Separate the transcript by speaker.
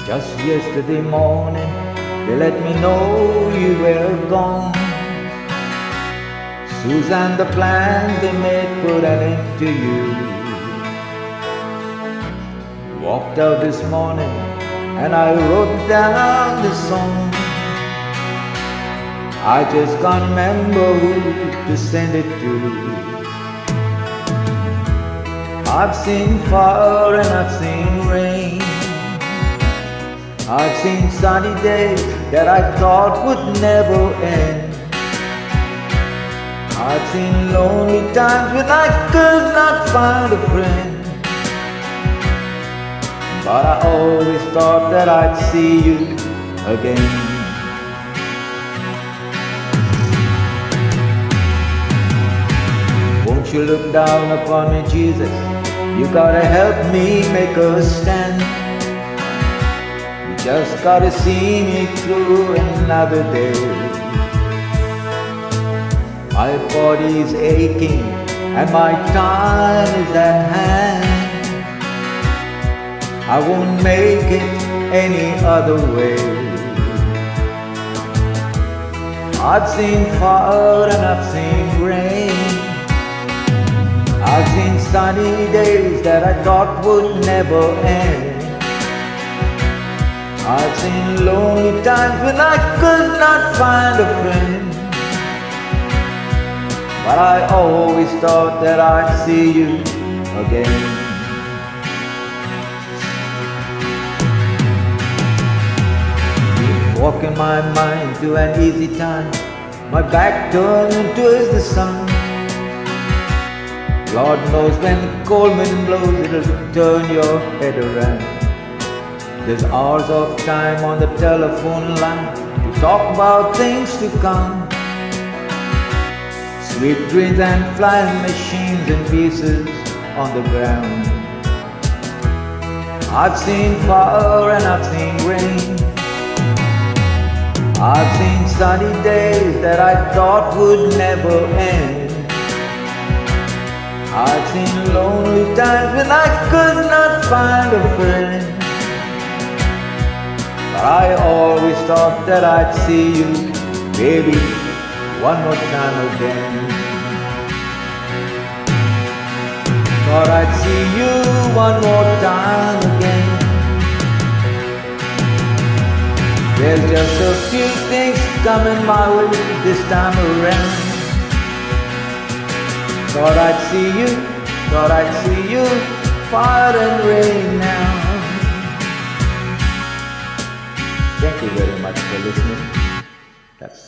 Speaker 1: Just yesterday morning, they let me know you were gone. Susan, the plans they made put an end to you. Walked out this morning and I wrote down this song. I just can't remember who to send it to. I've seen fire and I've seen rain. I've seen sunny days that I thought would never end. I've seen lonely times when I could not find a friend. But I always thought that I'd see you again. Won't you look down upon me, Jesus? You gotta help me make a stand. You just gotta see me through another day. My body's aching and my time is at hand. I won't make it any other way. I've seen fire and I've seen rain. I've seen sunny days that I thought would never end. I've seen lonely times when I could not find a friend. But I always thought that I'd see you again. Walking my mind to an easy time, my back turned towards the sun. Lord knows when the cold wind blows, it'll turn your head around. There's hours of time on the telephone line to talk about things to come. Sweet dreams and flying machines and pieces on the ground. I've seen fire and I've seen rain. I've seen sunny days that I thought would never end. I've seen lonely times when I could not find a friend. But I always thought that I'd see you, baby, one more time again. Thought I'd see you one more time again. There's just a few things coming my way this time around. Thought I'd see you, fire and rain now. Thank you very much for listening. That's